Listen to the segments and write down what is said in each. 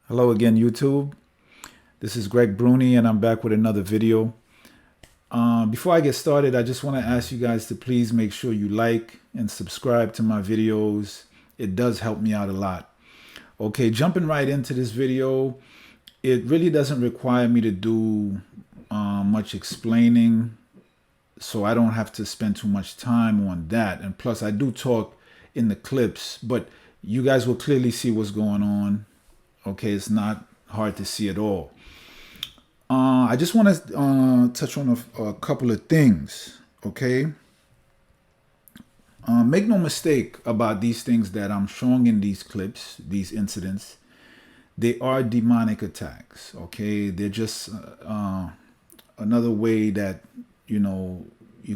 Hello again, YouTube. This is Greg Bruni, and I'm back with another video. Before I get started, I just want to ask you guys to please make sure you like and subscribe to my videos. It does help me out a lot. Okay, jumping right into this video, it really doesn't require me to do much explaining, so I don't have to spend too much time on that. And plus, I do talk in the clips, but you guys will clearly see what's going on. Okay, it's not hard to see at all. I just want to touch on a couple of things. Okay, make no mistake about these things that I'm showing in these clips, these incidents. They are demonic attacks. Okay, they're just another way that you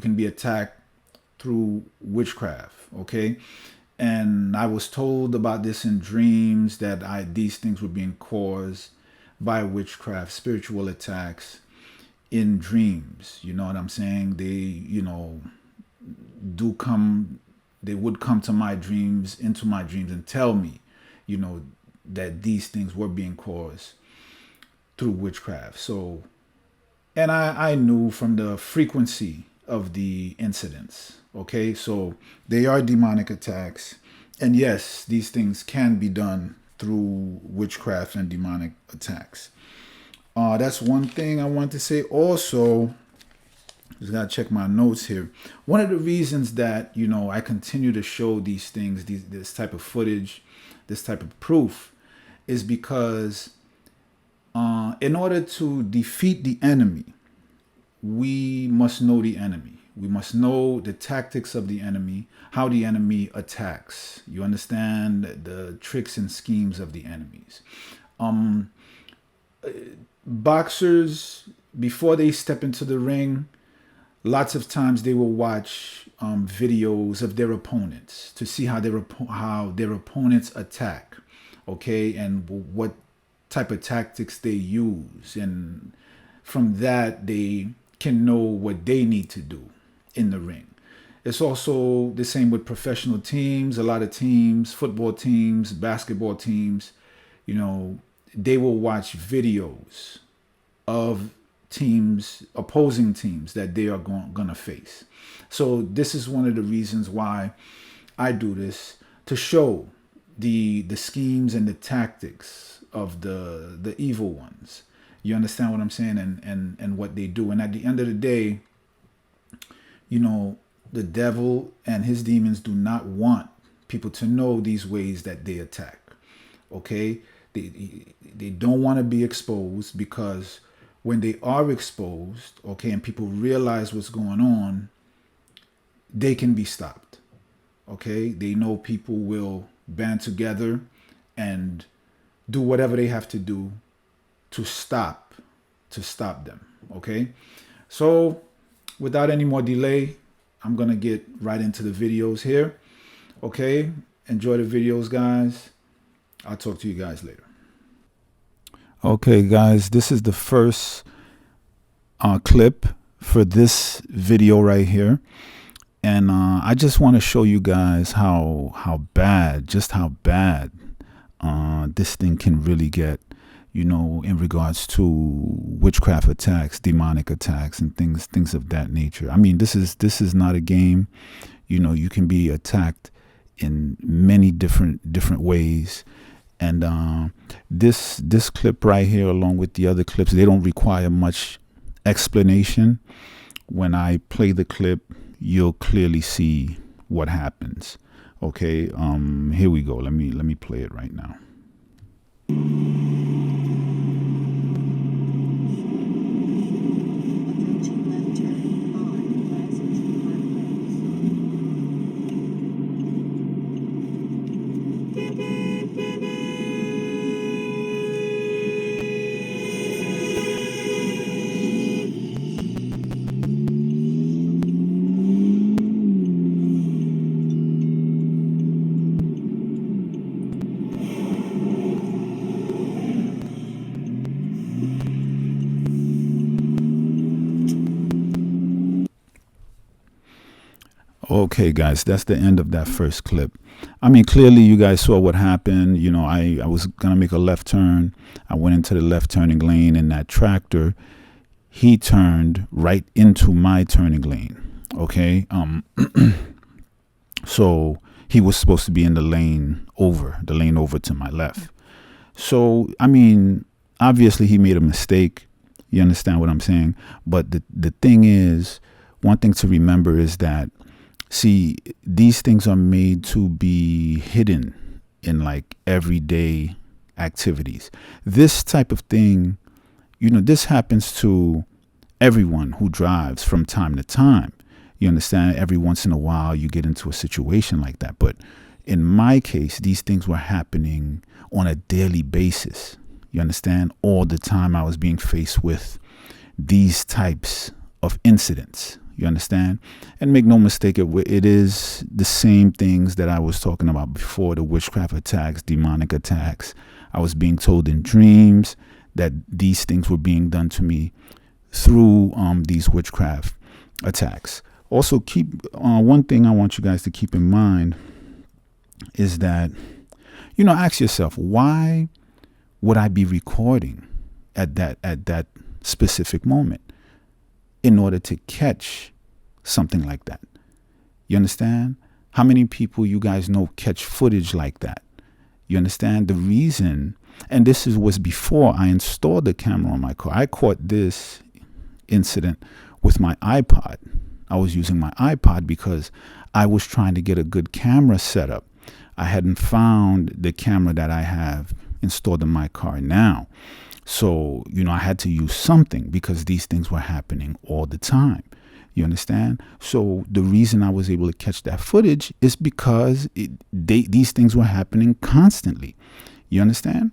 can be attacked through witchcraft. Okay, and I was told about this in dreams that these things were being caused by witchcraft, spiritual attacks in dreams. You know what I'm saying? They would come to my dreams, into my dreams, and tell me, that these things were being caused through witchcraft. So, and I knew from the frequency of the incidents. Okay, so they are demonic attacks, and yes, these things can be done through witchcraft and demonic attacks. That's one thing I want to say. Also, just gotta check my notes here. One of the reasons that I continue to show these things, this type of footage, this type of proof, is because in order to defeat the enemy, we must know the enemy. We must know the tactics of the enemy, how the enemy attacks. You understand the tricks and schemes of the enemies. Boxers, before they step into the ring, lots of times they will watch videos of their opponents to see how their opponents attack, okay, and what type of tactics they use, and from that they can know what they need to do in the ring. It's also the same with professional teams. A lot of teams, football teams, basketball teams, they will watch videos of teams, opposing teams that they are going to face. So this is one of the reasons why I do this, to show the schemes and the tactics of the evil ones. You understand what I'm saying, and what they do. And at the end of the day, the devil and his demons do not want people to know these ways that they attack. Okay, they don't want to be exposed, because when they are exposed, okay, and people realize what's going on, they can be stopped. Okay, they know people will band together and do whatever they have to do to stop them. Okay, so without any more delay, I'm gonna get right into the videos here. Okay, enjoy the videos, guys. I'll talk to you guys later. Okay, guys, this is the first clip for this video right here, and I just want to show you guys how bad this thing can really get, in regards to witchcraft attacks, demonic attacks, and things of that nature. I mean, this is not a game. You can be attacked in many different ways. And this clip right here, along with the other clips, they don't require much explanation. When I play the clip, you'll clearly see what happens. Okay, here we go. Let me play it right now. Okay, guys, that's the end of that first clip. I mean, clearly you guys saw what happened. You know, I was going to make a left turn. I went into the left turning lane, and that tractor, he turned right into my turning lane. Okay. So he was supposed to be in the lane over to my left. So, I mean, obviously he made a mistake. You understand what I'm saying? But the thing is, one thing to remember is that, see, these things are made to be hidden in like everyday activities. This type of thing, you know, this happens to everyone who drives from time to time. You understand? Every once in a while you get into a situation like that. But in my case, these things were happening on a daily basis. You understand? All the time I was being faced with these types of incidents. You understand? And make no mistake, it is the same things that I was talking about before, the witchcraft attacks, demonic attacks. I was being told in dreams that these things were being done to me through these witchcraft attacks. Also, keep one thing I want you guys to keep in mind is that, you know, ask yourself, why would I be recording at that specific moment in order to catch something like that? You understand? How many people you guys know catch footage like that? You understand the reason? And this was before I installed the camera on my car. I caught this incident with my iPod. I was using my iPod because I was trying to get a good camera setup. I hadn't found the camera that I have installed in my car now. So, you know, I had to use something because these things were happening all the time. You understand? So the reason I was able to catch that footage is because these things were happening constantly. You understand?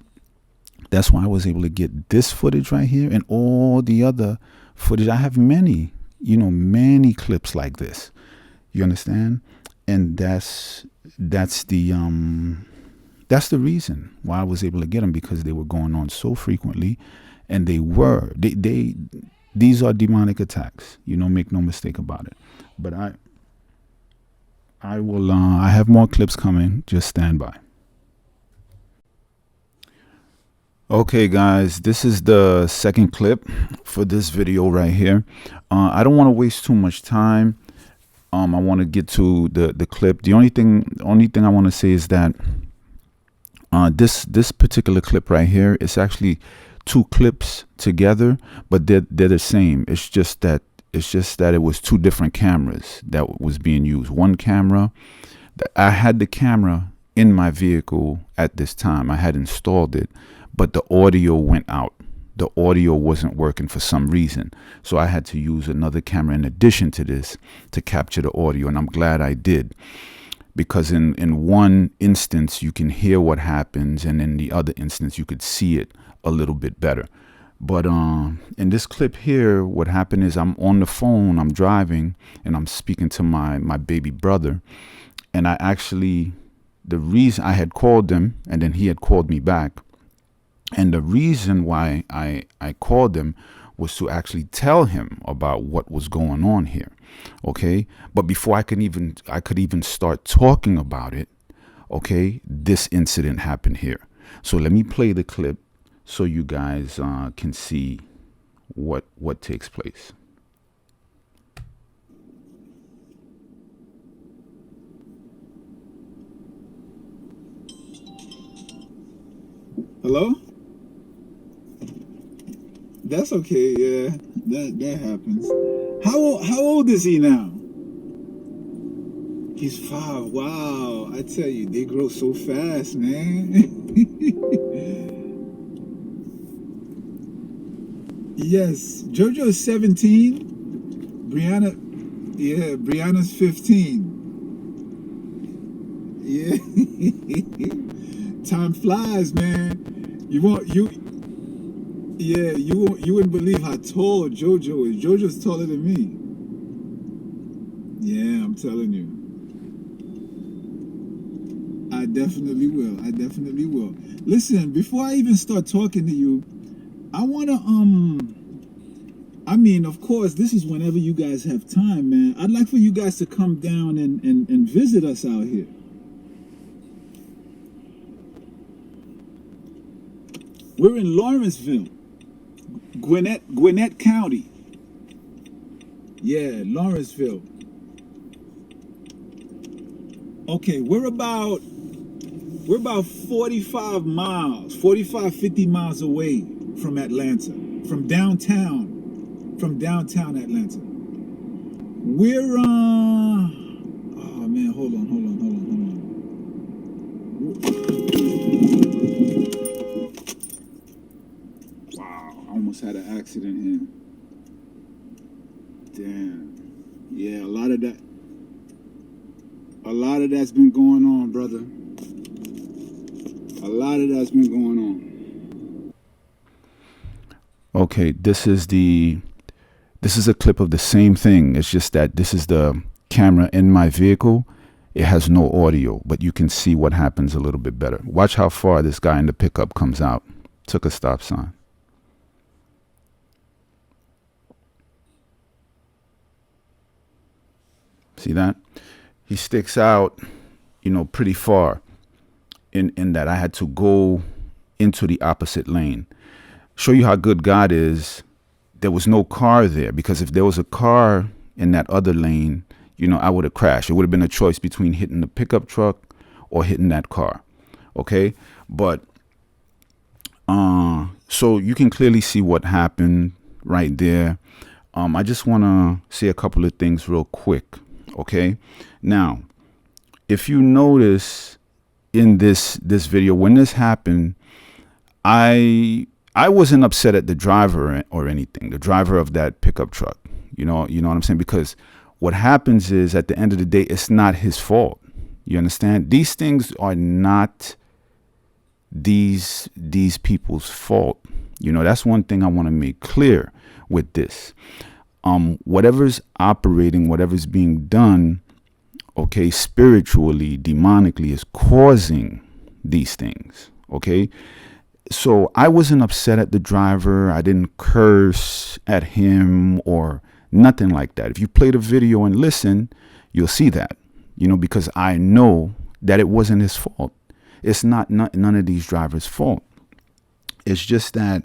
That's why I was able to get this footage right here and all the other footage. I have many clips like this. You understand? And that's the reason why I was able to get them, because they were going on so frequently, and these are demonic attacks. You know, make no mistake about it. But I will I have more clips coming. Just stand by. Okay, guys, this is the second clip for this video right here. I don't want to waste too much time. I want to get to the clip. The only thing I want to say is that this particular clip right here is actually two clips together, but they're the same. It's just that it was two different cameras that was being used. One camera, I had the camera in my vehicle at this time. I had installed it, but the audio went out. The audio wasn't working for some reason. So I had to use another camera in addition to this to capture the audio. And I'm glad I did, because in one instance you can hear what happens, and in the other instance you could see it a little bit better. But in this clip here, what happened is I'm on the phone, I'm driving, and I'm speaking to my baby brother. And the reason I had called him, and then he had called me back. And the reason why I called him was to actually tell him about what was going on here. Okay. But before I could even start talking about it, okay, this incident happened here. So let me play the clip so you guys can see what takes place. Hello? That's okay, yeah. That happens. How old is he now? He's 5. Wow. I tell you, they grow so fast, man. Yes. Jojo is 17. Brianna's 15. Yeah. Time flies, man. You wouldn't believe how tall Jojo is. Jojo's taller than me. Yeah, I'm telling you. I definitely will. Listen, before I even start talking to you, I I mean, of course, this is whenever you guys have time, man. I'd like for you guys to come down and visit us out here. We're in Lawrenceville, Gwinnett County. Yeah, Lawrenceville. Okay, we're about 45 miles, 45, 50 miles away from Atlanta, from downtown Atlanta. We're oh man, hold on. Wow, I almost had an accident here. Damn. Yeah, a lot of that's been going on, brother. A lot of that's been going on. Okay, this is a clip of the same thing. It's just that this is the camera in my vehicle. It has no audio, but you can see what happens a little bit better. Watch how far this guy in the pickup comes out. Took a stop sign. See that? He sticks out, pretty far in that I had to go into the opposite lane. Show you how good God is. There was no car there, because if there was a car in that other lane, I would have crashed. It would have been a choice between hitting the pickup truck or hitting that car. Okay. But, so you can clearly see what happened right there. I just want to say a couple of things real quick. Okay. Now, if you notice in this video, when this happened, I wasn't upset at the driver or anything, the driver of that pickup truck. You know what I'm saying? Because what happens is, at the end of the day, it's not his fault. You understand? These things are not these people's fault. That's one thing I want to make clear with this. Whatever's operating, whatever's being done, okay, spiritually, demonically, is causing these things. Okay. So I wasn't upset at the driver. I didn't curse at him or nothing like that. If you play the video and listen, you'll see that, because I know that it wasn't his fault. It's not none of these drivers' fault. It's just that,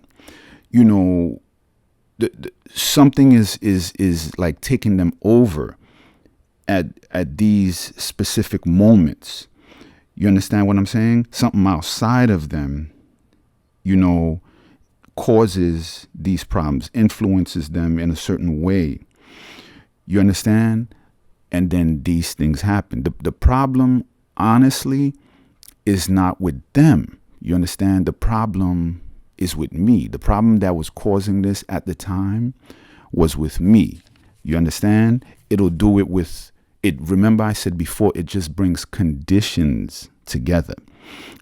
something is like taking them over at these specific moments. You understand what I'm saying? Something outside of them, causes these problems, influences them in a certain way. You understand? And then these things happen. The problem, honestly, is not with them. You understand? The problem is with me. The problem that was causing this at the time was with me. You understand? It'll do it with it. Remember I said before, it just brings conditions together.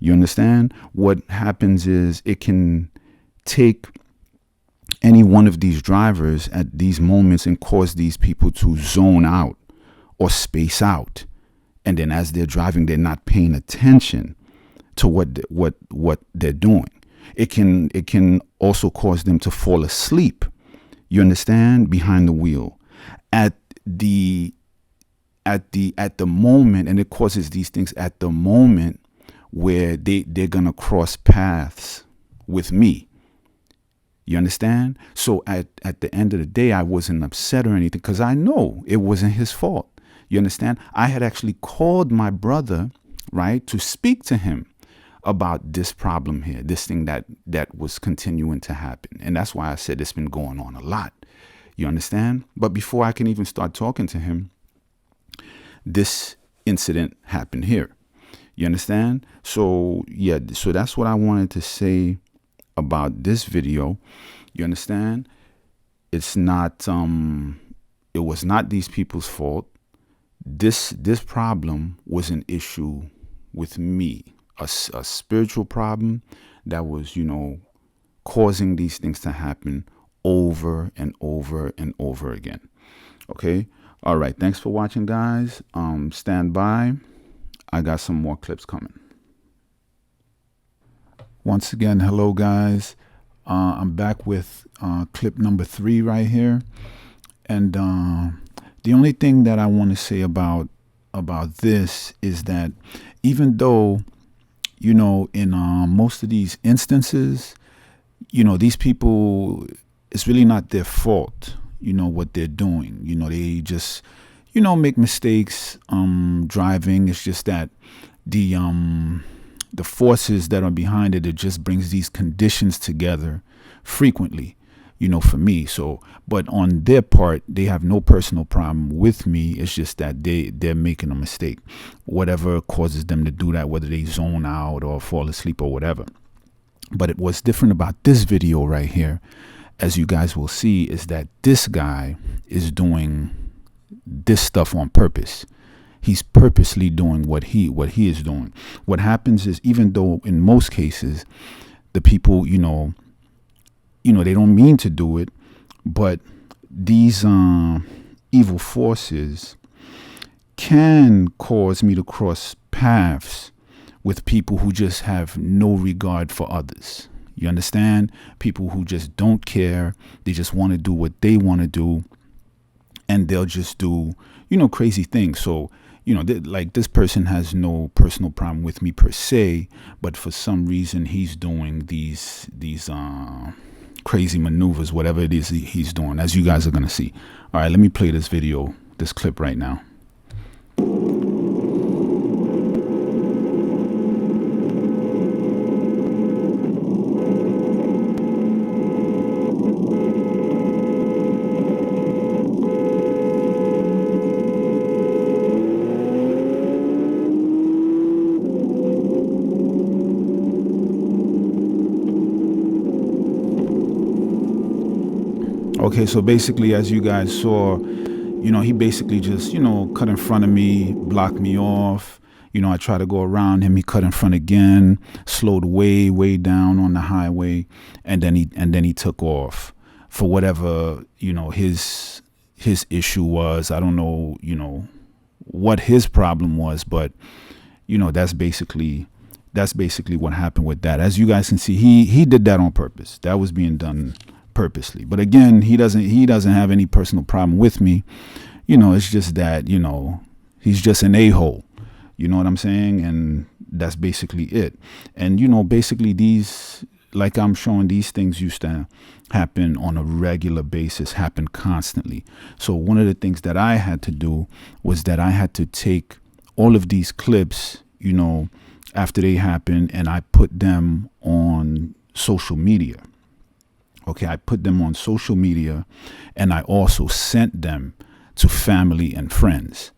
You understand? What happens is, it can take any one of these drivers at these moments and cause these people to zone out or space out. And then as they're driving, they're not paying attention to what they're doing. It can also cause them to fall asleep. You understand? Behind the wheel at the moment, and it causes these things at the moment where they're gonna cross paths with me. You understand? So at the end of the day, I wasn't upset or anything, because I know it wasn't his fault. You understand? I had actually called my brother, right, to speak to him about this problem here, this thing that was continuing to happen. And that's why I said it's been going on a lot. You understand? But before I can even start talking to him, this incident happened here. You understand? So yeah, so that's what I wanted to say about this video. You understand? It's not it was not these people's fault. This problem was an issue with me, a spiritual problem that was, causing these things to happen over and over and over again. Okay. All right. Thanks for watching, guys. Stand by. I got some more clips coming. Once again, hello, guys. I'm back with clip number 3 right here, and the only thing that I want to say about this is that even though in most of these instances, these people, it's really not their fault. What they're doing. They just make mistakes driving. It's just that the the forces that are behind it just brings these conditions together frequently, for me. So, but on their part, they have no personal problem with me. It's just that they're making a mistake, whatever causes them to do that, whether they zone out or fall asleep or whatever. But what's different about this video right here, as you guys will see, is that this guy is doing this stuff on purpose. He's purposely doing what he is doing. What happens is, even though in most cases the people, they don't mean to do it, but these evil forces can cause me to cross paths with people who just have no regard for others. You understand? People who just don't care. They just want to do what they want to do, and they'll just do, crazy things. So, like this person has no personal problem with me per se, but for some reason he's doing these crazy maneuvers, whatever it is he's doing, as you guys are gonna see. All right, let me play this video, this clip right now. Okay, so basically, as you guys saw, he basically just, cut in front of me, blocked me off. I tried to go around him. He cut in front again, slowed way down on the highway, and then he took off for whatever, his issue was. I don't know, what his problem was, but that's basically what happened with that. As you guys can see, he did that on purpose. That was being done purposely. But again, he doesn't have any personal problem with me. It's just that, he's just an a-hole. You know what I'm saying? And that's basically it. And basically these, like I'm showing, these things used to happen on a regular basis, happen constantly. So one of the things that I had to do was that I had to take all of these clips, after they happened, and I put them on social media. Okay, I put them on social media, and I also sent them to family and friends.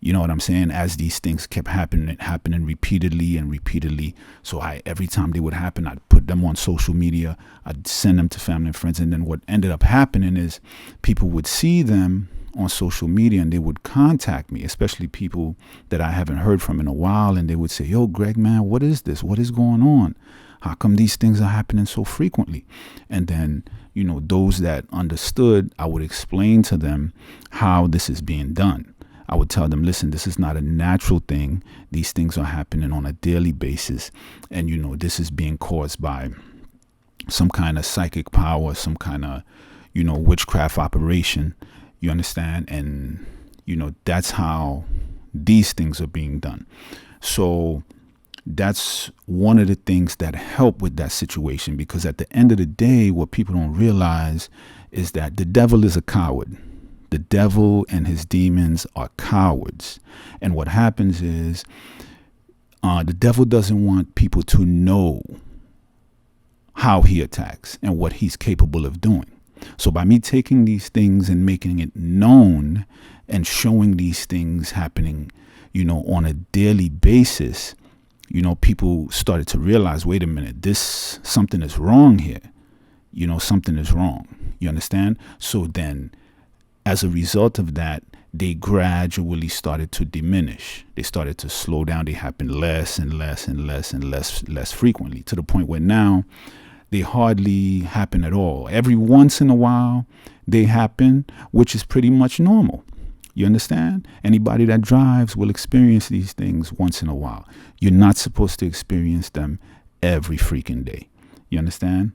You know what I'm saying? As these things kept happening repeatedly. So every time they would happen, I'd put them on social media. I'd send them to family and friends. And then what ended up happening is people would see them on social media and they would contact me, especially people that I haven't heard from in a while. And they would say, "Yo, Greg, man, what is this? What is going on? How come these things are happening so frequently?" And then, those that understood, I would explain to them how this is being done. I would tell them, listen, this is not a natural thing. These things are happening on a daily basis. And, this is being caused by some kind of psychic power, some kind of, witchcraft operation. You understand? And, that's how these things are being done. So that's one of the things that help with that situation, because at the end of the day, what people don't realize is that the devil is a coward. The devil and his demons are cowards. And what happens is the devil doesn't want people to know how he attacks and what he's capable of doing. So by me taking these things and making it known and showing these things happening, on a daily basis, people started to realize, wait a minute, something is wrong here. Something is wrong. You understand? So then, as a result of that, they gradually started to diminish. They started to slow down. They happened less and less frequently, to the point where now they hardly happen at all. Every once in a while they happen, which is pretty much normal. You understand? Anybody that drives will experience these things once in a while. You're not supposed to experience them every freaking day. You understand?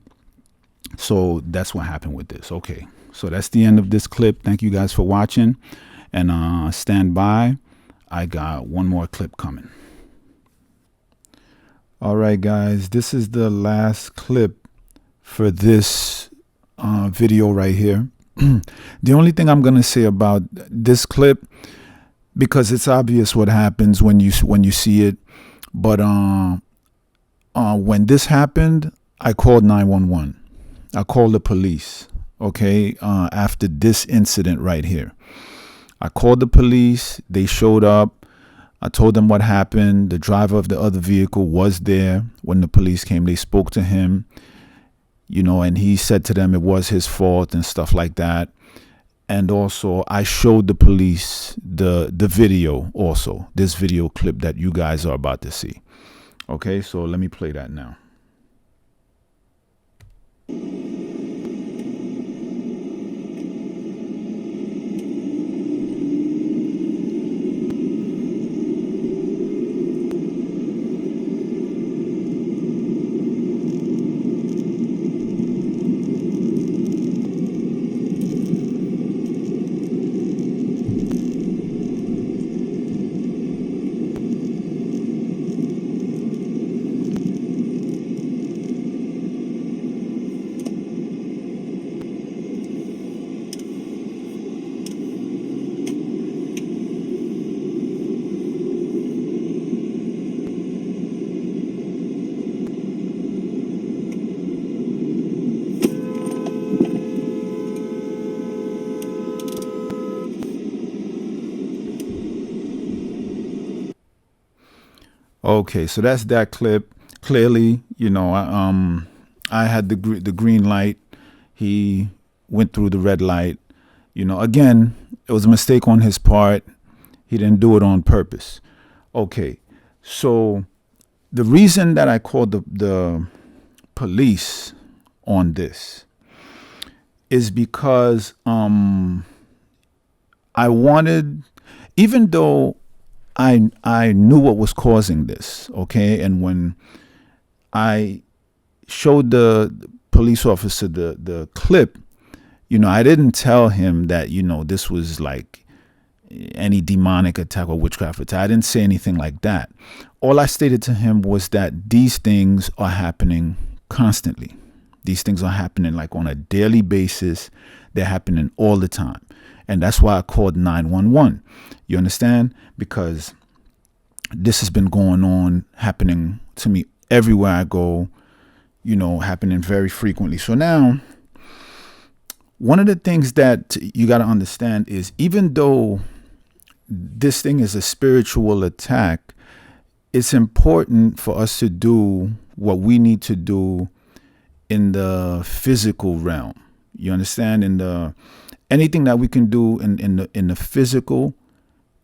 So that's what happened with this. Okay. So that's the end of this clip. Thank you guys for watching. And stand by. I got one more clip coming. All right, guys. This is the last clip for this video right here. The only thing I'm going to say about this clip, because it's obvious what happens when you see it, but when this happened, I called 911. I called the police, okay, after this incident right here. I called the police. They showed up. I told them what happened. The driver of the other vehicle was there when the police came. They spoke to him, you know, and he said to them it was his fault and stuff like that. And also, I showed the police the video also, this video clip that you guys are about to see. Okay, so let me play that now. Okay, so that's that clip. Clearly, you know, I had the green light. He went through the red light. You know, again, it was a mistake on his part. He didn't do it on purpose. Okay, so the reason that I called the police on this is because I wanted, even though I knew what was causing this, okay, and when I showed the police officer the clip, you know, I didn't tell him that, you know, this was like any demonic attack or witchcraft attack. I didn't say anything like that. All I stated to him was that these things are happening constantly. These things are happening like on a daily basis. They're happening all the time. And that's why I called 911. You understand? Because this has been going on, happening to me everywhere I go, you know, happening very frequently. So now, one of the things that you got to understand is, even though this thing is a spiritual attack, it's important for us to do what we need to do in the physical realm. You understand? In the anything that we can do in the physical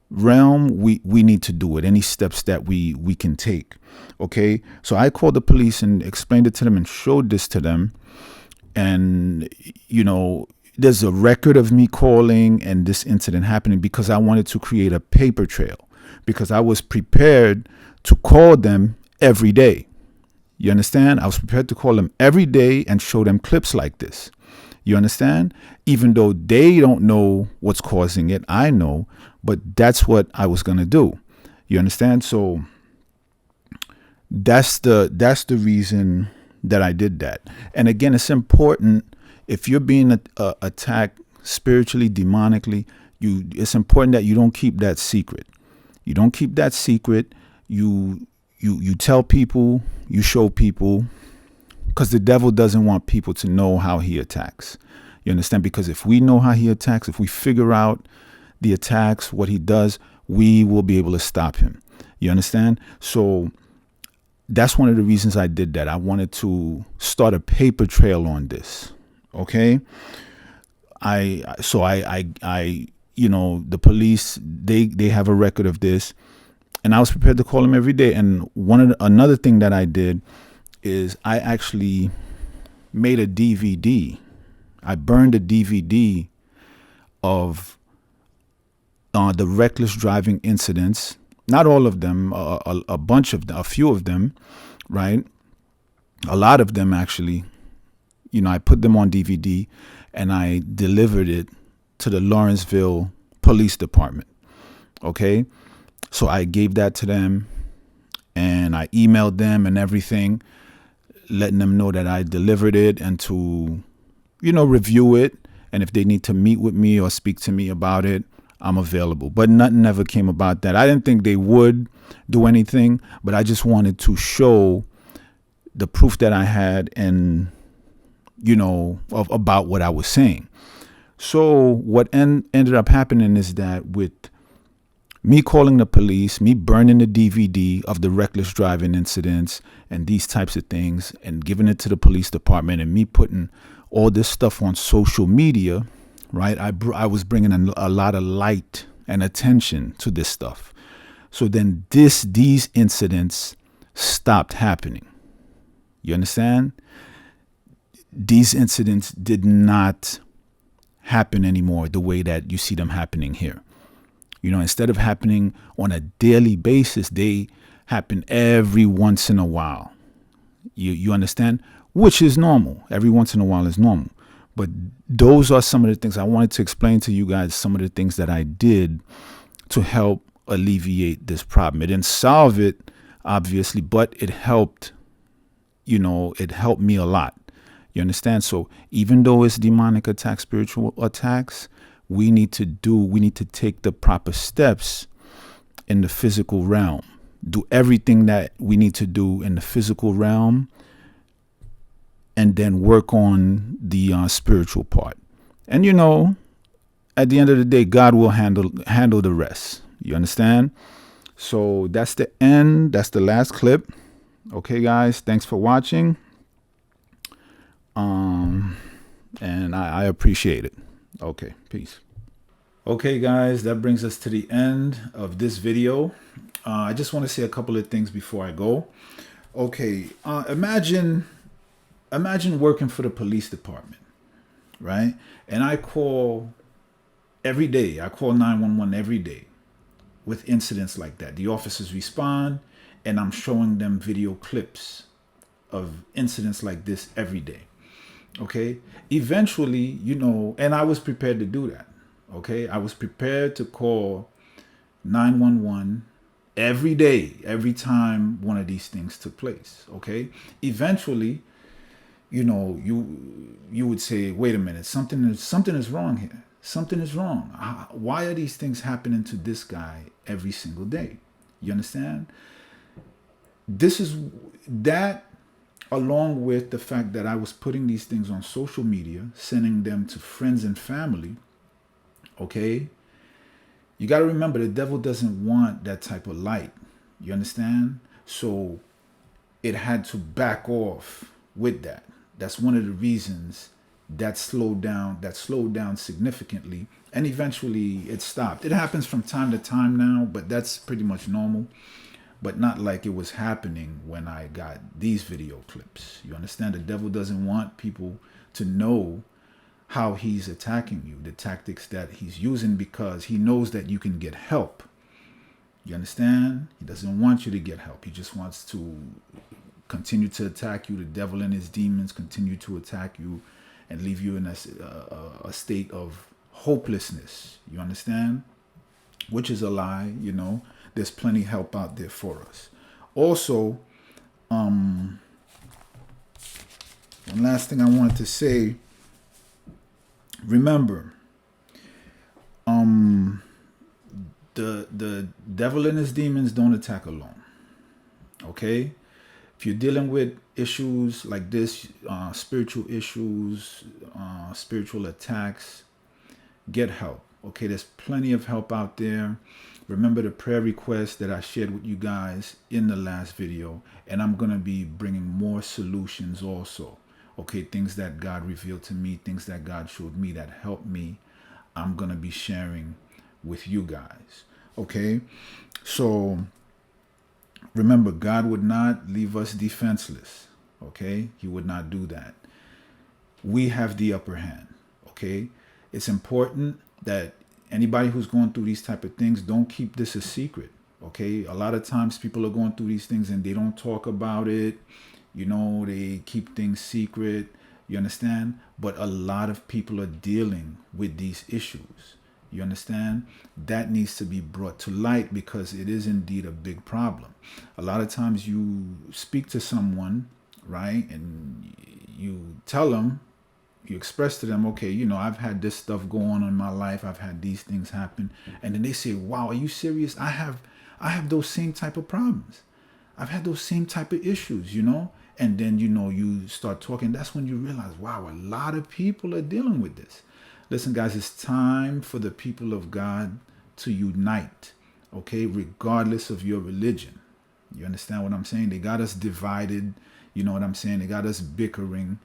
realm, we need to do it. Any steps that we can take. Okay. So I called the police and explained it to them and showed this to them. And, you know, there's a record of me calling and this incident happening because I wanted to create a paper trail, because I was prepared to call them every day. You understand? I was prepared to call them every day and show them clips like this. You understand? Even though they don't know what's causing it, I know, but that's what I was going to do. You understand? So that's the reason that I did that. And again, it's important, if you're being attacked spiritually, demonically, it's important that you don't keep that secret. You don't keep that secret. You tell people, you show people, because the devil doesn't want people to know how he attacks. You understand? Because if we know how he attacks, if we figure out the attacks, what he does, we will be able to stop him. You understand? So that's one of the reasons I did that. I wanted to start a paper trail on this. Okay. I you know, the police, they have a record of this, and I was prepared to call them every day. And another thing that I did is I actually made a DVD. I burned a DVD of the reckless driving incidents. Not all of them, a bunch of them, a few of them, right? A lot of them actually, I put them on DVD and I delivered it to the Lawrenceville Police Department. Okay. So I gave that to them and I emailed them and everything, letting them know that I delivered it and to, review it. And if they need to meet with me or speak to me about it, I'm available. But nothing ever came about that. I didn't think they would do anything, but I just wanted to show the proof that I had and, about what I was saying. So what ended up happening is that with me calling the police, me burning the DVD of the reckless driving incidents and these types of things and giving it to the police department and me putting all this stuff on social media, right? I was bringing a lot of light and attention to this stuff. So then these incidents stopped happening. You understand? These incidents did not happen anymore the way that you see them happening here. Instead of happening on a daily basis, they happen every once in a while. You understand? Which is normal. Every once in a while is normal. But those are some of the things I wanted to explain to you guys, some of the things that I did to help alleviate this problem. It didn't solve it, obviously, but it helped, it helped me a lot. You understand? So even though it's demonic attacks, spiritual attacks, we need to take the proper steps in the physical realm. Do everything that we need to do in the physical realm and then work on the spiritual part. And at the end of the day, God will handle the rest. You understand? So that's the end. That's the last clip. Okay, guys, thanks for watching. And I appreciate it. Okay, peace. Okay, guys, that brings us to the end of this video. I just want to say a couple of things before I go. Okay, imagine working for the police department, right? And I call every day. I call 911 every day with incidents like that. The officers respond, and I'm showing them video clips of incidents like this every day. Okay, eventually, and I was prepared to do that. Okay, I was prepared to call 911 every day, every time one of these things took place. Okay, eventually, you would say, wait a minute, something is wrong here. Something is wrong. Why are these things happening to this guy every single day? You understand? This is that, along with the fact that I was putting these things on social media, sending them to friends and family. Okay, you got to remember, the devil doesn't want that type of light. You understand? So it had to back off with that. That's one of the reasons that slowed down significantly, and eventually it stopped. It happens from time to time now, but that's pretty much normal. But not like it was happening when I got these video clips. You understand? The devil doesn't want people to know how he's attacking you, the tactics that he's using, because he knows that you can get help. You understand? He doesn't want you to get help. He just wants to continue to attack you. The devil and his demons continue to attack you and leave you in a state of hopelessness. You understand? Which is a lie. There's plenty of help out there for us. Also, one last thing I wanted to say. Remember, the devil and his demons don't attack alone. Okay? If you're dealing with issues like this, spiritual issues, spiritual attacks, get help. Okay, there's plenty of help out there. Remember the prayer requests that I shared with you guys in the last video, and I'm going to be bringing more solutions also. Okay, things that God revealed to me, things that God showed me that helped me, I'm going to be sharing with you guys. Okay, so remember, God would not leave us defenseless. Okay, he would not do that. We have the upper hand. Okay, it's important that anybody who's going through these type of things, don't keep this a secret. Okay, a lot of times people are going through these things and they don't talk about it. They keep things secret. You understand? But a lot of people are dealing with these issues. You understand? That needs to be brought to light because it is indeed a big problem. A lot of times you speak to someone, right? And you tell them, you express to them, okay, I've had this stuff go on in my life. I've had these things happen. And then they say, wow, are you serious? I have those same type of problems. I've had those same type of issues. And then, you start talking. That's when you realize, wow, a lot of people are dealing with this. Listen, guys, it's time for the people of God to unite, okay, regardless of your religion. You understand what I'm saying? They got us divided. You know what I'm saying? They got us bickering.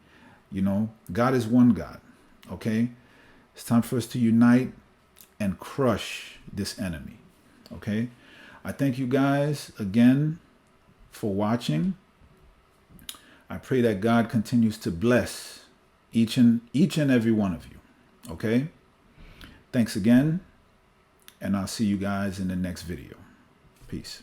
God is one God, okay? It's time for us to unite and crush this enemy, okay? I thank you guys again for watching. I pray that God continues to bless each and every one of you. Okay? Thanks again, and I'll see you guys in the next video. Peace.